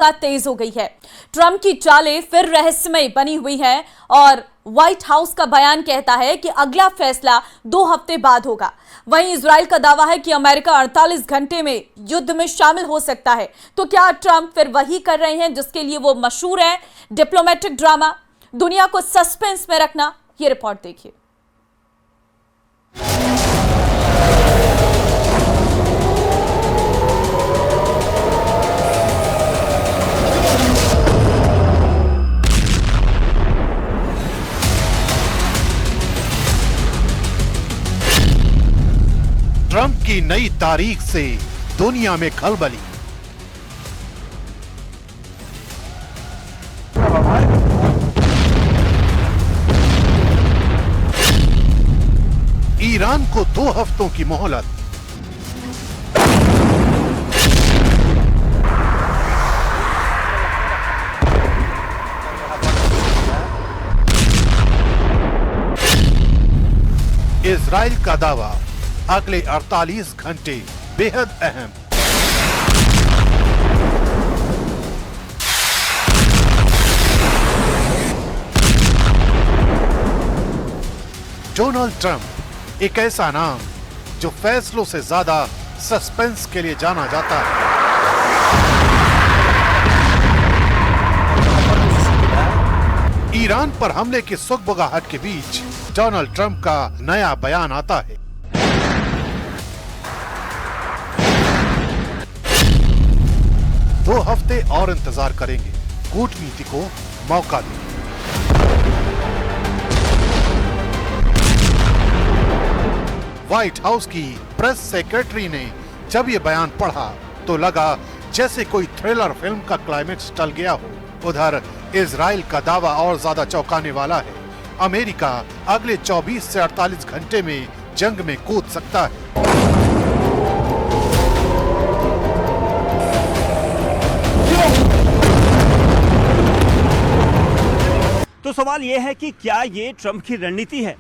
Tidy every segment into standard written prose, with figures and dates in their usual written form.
का तेज हो गई है। ट्रंप की चालें फिर रहस्यमय बनी हुई है और व्हाइट हाउस का बयान कहता है कि अगला फैसला 2 हफ्ते बाद होगा। वहीं इजराइल का दावा है कि अमेरिका 48 घंटे में युद्ध में शामिल हो सकता है। तो क्या ट्रंप फिर वही कर रहे हैं जिसके लिए वो मशहूर है, डिप्लोमेटिक ड्रामा, दुनिया को सस्पेंस में रखना? ये रिपोर्ट देखिए। ट्रंप की नई तारीख से दुनिया में खलबली। ईरान को 2 हफ्तों की मोहलत। इजराइल का दावा, अगले 48 घंटे बेहद अहम। डोनाल्ड ट्रंप, एक ऐसा नाम जो फैसलों से ज्यादा सस्पेंस के लिए जाना जाता है। ईरान पर हमले की सुगबुगाहट के बीच डोनाल्ड ट्रंप का नया बयान आता है। दो हफ्ते और इंतजार करेंगे, कूटनीति को मौका दें। व्हाइट हाउस की प्रेस सेक्रेटरी ने जब ये बयान पढ़ा तो लगा जैसे कोई थ्रिलर फिल्म का क्लाइमेक्स टल गया हो। उधर इजराइल का दावा और ज्यादा चौंकाने वाला है। अमेरिका अगले 24 से 48 घंटे में जंग में कूद सकता है। तो सवाल यह है कि क्या ये ट्रंप की रणनीति है,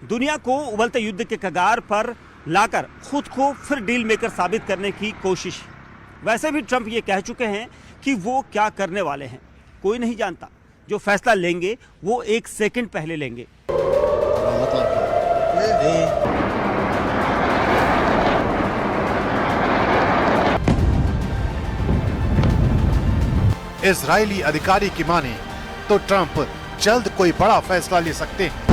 दुनिया को उबलते युद्ध के कगार पर लाकर खुद को फिर डील मेकर साबित करने की कोशिश। वैसे भी ट्रंप ये कह चुके हैं कि वो क्या करने वाले हैं कोई नहीं जानता। जो फैसला लेंगे वो 1 सेकंड पहले लेंगे। इजरायली अधिकारी की माने तो ट्रंप जल्द कोई बड़ा फैसला ले सकते हैं।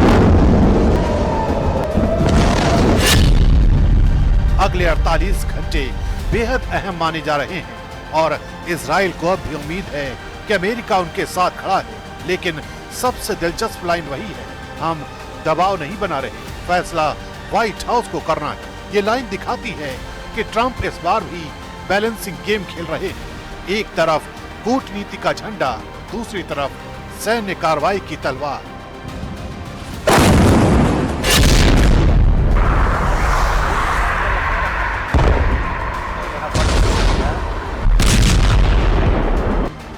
अगले 48 घंटे बेहद अहम माने जा रहे हैं और इजराइल को अब भी उम्मीद है कि अमेरिका उनके साथ खड़ा है। लेकिन सबसे दिलचस्प लाइन वही है, हम दबाव नहीं बना रहे, फैसला व्हाइट हाउस को करना है। ये लाइन दिखाती है कि ट्रंप इस बार भी बैलेंसिंग गेम खेल रहे हैं। एक तरफ कूटनीति का झंडा, दूसरी तरफ सैन्य कार्रवाई की तलवार।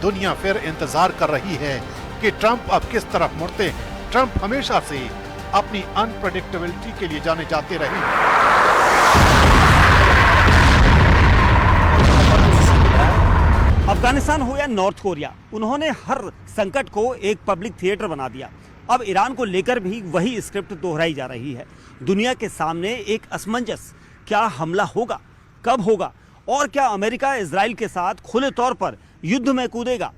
दुनिया फिर इंतजार कर रही है कि ट्रंप अब किस तरफ मुड़ते हैं। ट्रंप हमेशा से अपनी अनप्रेडिक्टेबिलिटी के लिए जाने जाते रहे हैं। अफगानिस्तान हो या नॉर्थ कोरिया, उन्होंने हर संकट को एक पब्लिक थिएटर बना दिया। अब ईरान को लेकर भी वही स्क्रिप्ट दोहराई जा रही है। दुनिया के सामने एक असमंजस, क्या हमला होगा, कब होगा और क्या अमेरिका इजराइल के साथ खुले तौर पर युद्ध में कूदेगा?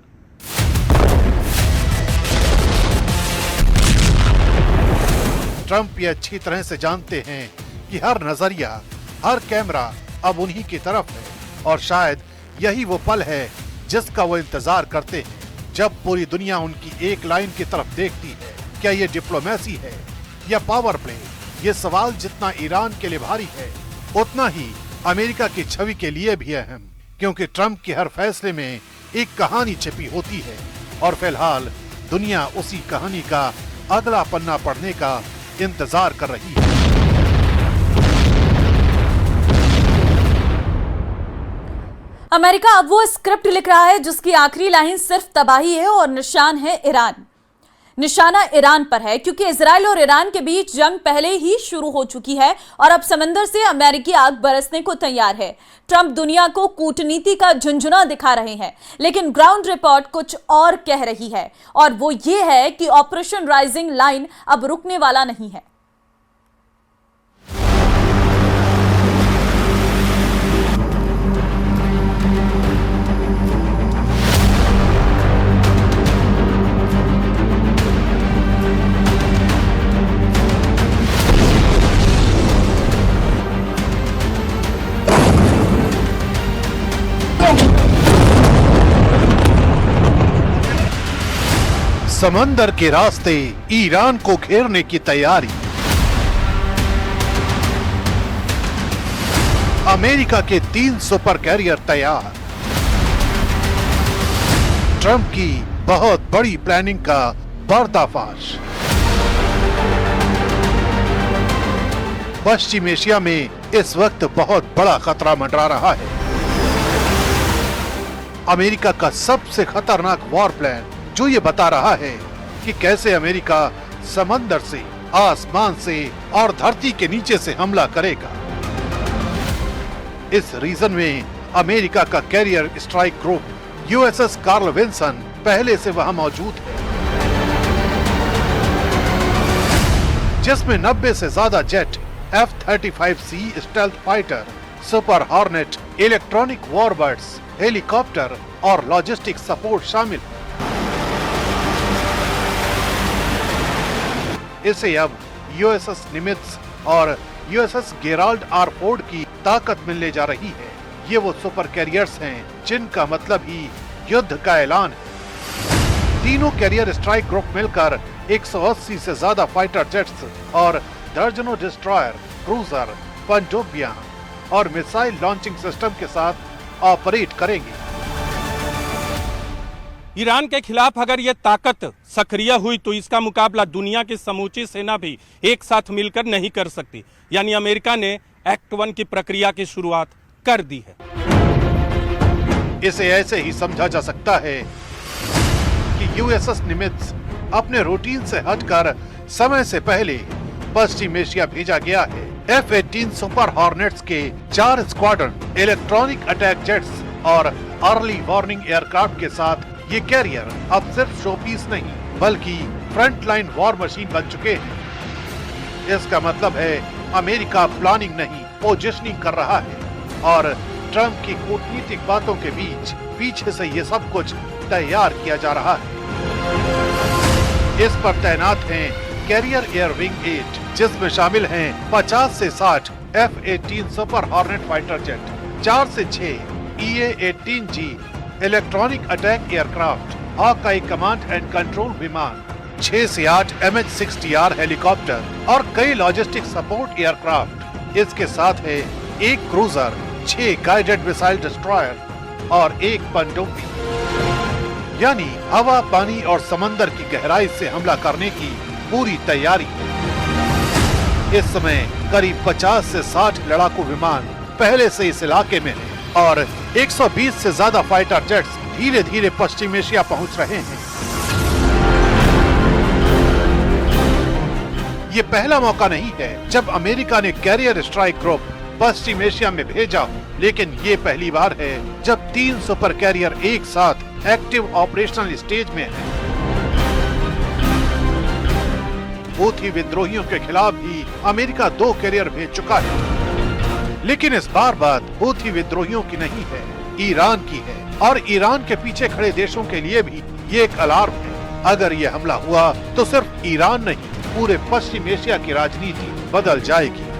ट्रंप ये अच्छी तरह से जानते हैं कि हर नजरिया, हर कैमरा अब उन्हीं की तरफ है और शायद यही वो पल है जिसका वो इंतजार करते हैं, जब पूरी दुनिया उनकी एक लाइन की तरफ देखती है। क्या ये डिप्लोमेसी है या पावर प्ले? ये सवाल जितना ईरान के लिए भारी है उतना ही अमेरिका की छवि के लिए भी अहम, क्योंकि ट्रंप के हर फैसले में एक कहानी छिपी होती है और फिलहाल दुनिया उसी कहानी का अगला पन्ना पढ़ने का इंतजार कर रही है। अमेरिका अब वो स्क्रिप्ट लिख रहा है जिसकी आखिरी लाइन सिर्फ तबाही है और निशान है ईरान। निशाना ईरान पर है, क्योंकि इजराइल और ईरान के बीच जंग पहले ही शुरू हो चुकी है और अब समंदर से अमेरिकी आग बरसने को तैयार है। ट्रंप दुनिया को कूटनीति का झुंझुना दिखा रहे हैं, लेकिन ग्राउंड रिपोर्ट कुछ और कह रही है, और वो ये है कि ऑपरेशन राइजिंग लाइन अब रुकने वाला नहीं है। समंदर के रास्ते ईरान को घेरने की तैयारी। अमेरिका के 3 सुपर कैरियर तैयार। ट्रंप की बहुत बड़ी प्लानिंग का पर्दाफाश। पश्चिम एशिया में इस वक्त बहुत बड़ा खतरा मंडरा रहा है। अमेरिका का सबसे खतरनाक वॉर प्लान जो ये बता रहा है कि कैसे अमेरिका समंदर से, आसमान से और धरती के नीचे से हमला करेगा। इस रीजन में अमेरिका का carrier strike group USS Carl Vinson पहले से वहां मौजूद है, जिसमें 90 से ज्यादा jet, F-35C stealth fighter, Super Hornet, electronic warbirds, helicopter और लॉजिस्टिक सपोर्ट शामिल। इसे अब यूएसएस निमित्ज और यूएसएस गेराल्ड आर फोर्ड की ताकत मिलने जा रही है। ये वो सुपर कैरियर्स हैं जिनका मतलब ही युद्ध का ऐलान है। तीनों कैरियर स्ट्राइक ग्रुप मिलकर 180 से ज्यादा फाइटर जेट्स और दर्जनों डिस्ट्रॉयर, क्रूजर, पनडुब्बियां और मिसाइल लॉन्चिंग सिस्टम के साथ ऑपरेट करेंगे। ईरान के खिलाफ अगर ये ताकत सक्रिय हुई तो इसका मुकाबला दुनिया की समूची सेना भी एक साथ मिलकर नहीं कर सकती। यानी अमेरिका ने एक्ट 1 की प्रक्रिया की शुरुआत कर दी है। इसे ऐसे ही समझा जा सकता है कि यूएसएस निमित्ज अपने रूटीन से हटकर समय से पहले पश्चिम एशिया भेजा गया है। F-18 सुपर हॉर्नेट्स के 4 स्क्वाड्रन, इलेक्ट्रॉनिक अटैक जेट्स और अर्ली वार्निंग एयरक्राफ्ट के साथ ये कैरियर अब सिर्फ शोपीस नहीं बल्कि फ्रंट लाइन वॉर मशीन बन चुके हैं। इसका मतलब है अमेरिका प्लानिंग नहीं, पोजिशनिंग कर रहा है, और ट्रंप की कूटनीतिक बातों के बीच पीछे से ये सब कुछ तैयार किया जा रहा है। इस पर तैनात हैं कैरियर एयर विंग 8, जिसमें शामिल हैं 50 से 60 F-18 super hornet fighter jet, 4 से 6 EA-18G electronic attack aircraft, Hawkeye command and control विमान, 6 से 8 MH-60R हेलीकॉप्टर और कई लॉजिस्टिक सपोर्ट एयरक्राफ्ट। इसके साथ है 1 क्रूजर, 6 गाइडेड मिसाइल डिस्ट्रॉयर और 1 पनडुब्बी। यानी हवा, पानी और समंदर की गहराई से हमला करने की पूरी तैयारी। इस समय करीब 50 से 60 लड़ाकू विमान पहले से इस इलाके में हैं और 120 से ज्यादा फाइटर जेट्स धीरे धीरे पश्चिम एशिया पहुंच रहे हैं। ये पहला मौका नहीं है जब अमेरिका ने कैरियर स्ट्राइक ग्रुप पश्चिम एशिया में भेजा हो, लेकिन ये पहली बार है जब 3 सुपर कैरियर एक साथ एक्टिव ऑपरेशनल स्टेज में हैं। हूथी विद्रोहियों के खिलाफ भी अमेरिका 2 कैरियर भेज चुका है, लेकिन इस बार बात हूथी विद्रोहियों की नहीं है, ईरान की है। और ईरान के पीछे खड़े देशों के लिए भी ये एक अलार्म है। अगर ये हमला हुआ तो सिर्फ ईरान नहीं, पूरे पश्चिम एशिया की राजनीति बदल जाएगी।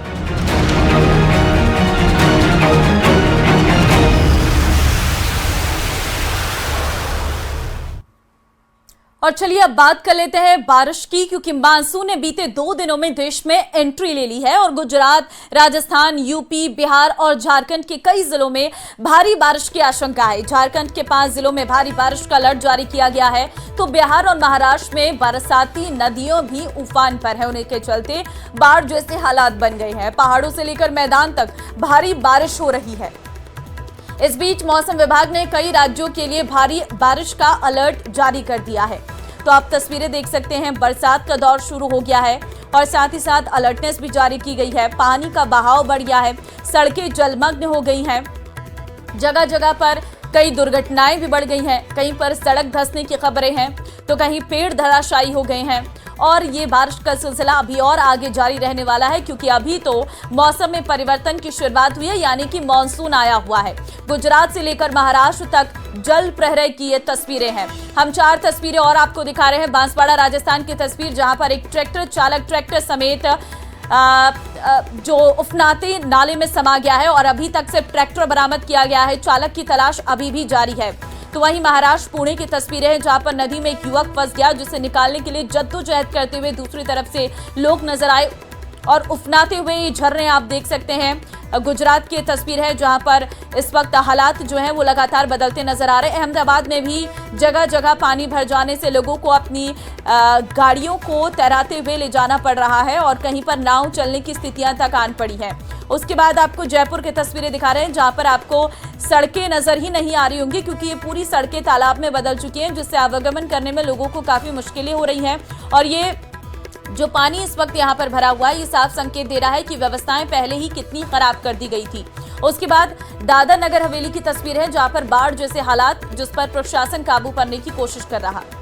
और चलिए अब बात कर लेते हैं बारिश की, क्योंकि मानसून ने बीते 2 दिनों में देश में एंट्री ले ली है और गुजरात, राजस्थान, यूपी, बिहार और झारखंड के कई जिलों में भारी बारिश की आशंका है। झारखंड के 5 जिलों में भारी बारिश का अलर्ट जारी किया गया है, तो बिहार और महाराष्ट्र में बरसाती नदियों भी उफान पर है। उन्हीं के चलते बाढ़ जैसे हालात बन गए हैं। पहाड़ों से लेकर मैदान तक भारी बारिश हो रही है। इस बीच मौसम विभाग ने कई राज्यों के लिए भारी बारिश का अलर्ट जारी कर दिया है। तो आप तस्वीरें देख सकते हैं, बरसात का दौर शुरू हो गया है और साथ ही साथ अलर्टनेस भी जारी की गई है। पानी का बहाव बढ़ गया है, सड़कें जलमग्न हो गई हैं, जगह जगह पर कई दुर्घटनाएं भी बढ़ गई हैं, कहीं पर सड़क धंसने की खबरें हैं तो कहीं पेड़ धराशायी हो गए हैं। और ये बारिश का सिलसिला अभी और आगे जारी रहने वाला है, क्योंकि अभी तो मौसम में परिवर्तन की शुरुआत हुई है, यानी कि मानसून आया हुआ है। गुजरात से लेकर महाराष्ट्र तक जल प्रलय की ये तस्वीरें हैं। हम 4 तस्वीरें और आपको दिखा रहे हैं। बांसवाड़ा राजस्थान की तस्वीर, जहां पर एक ट्रैक्टर चालक ट्रैक्टर समेत जो उफनाते नाले में समा गया है और अभी तक सिर्फ ट्रैक्टर बरामद किया गया है। चालक की तलाश अभी भी जारी है। तो वहीं महाराष्ट्र पुणे की तस्वीरें हैं, जहां पर नदी में एक युवक फंस गया, जिसे निकालने के लिए जद्दोजहद करते हुए दूसरी तरफ से लोग नजर आए और उफनाते हुए ये झरने आप देख सकते हैं। गुजरात की तस्वीर है, जहां पर इस वक्त हालात जो हैं वो लगातार बदलते नजर आ रहे हैं। अहमदाबाद में भी जगह जगह पानी भर जाने से लोगों को अपनी गाड़ियों को तैराते हुए ले जाना पड़ रहा है और कहीं पर नाव चलने की स्थितियां तक आन पड़ी हैं। उसके बाद आपको जयपुर की तस्वीरें दिखा रहे हैं, जहां पर आपको सड़कें नजर ही नहीं आ रही होंगी, क्योंकि ये पूरी सड़कें तालाब में बदल चुकी हैं, जिससे आवागमन करने में लोगों को काफी मुश्किलें हो रही हैं। और ये जो पानी इस वक्त यहाँ पर भरा हुआ है, ये साफ संकेत दे रहा है कि व्यवस्थाएं पहले ही कितनी खराब कर दी गई थी। उसके बाद दादर नगर हवेली की तस्वीर है, जहां पर बाढ़ जैसे हालात, जिस पर प्रशासन काबू करने की कोशिश कर रहा है।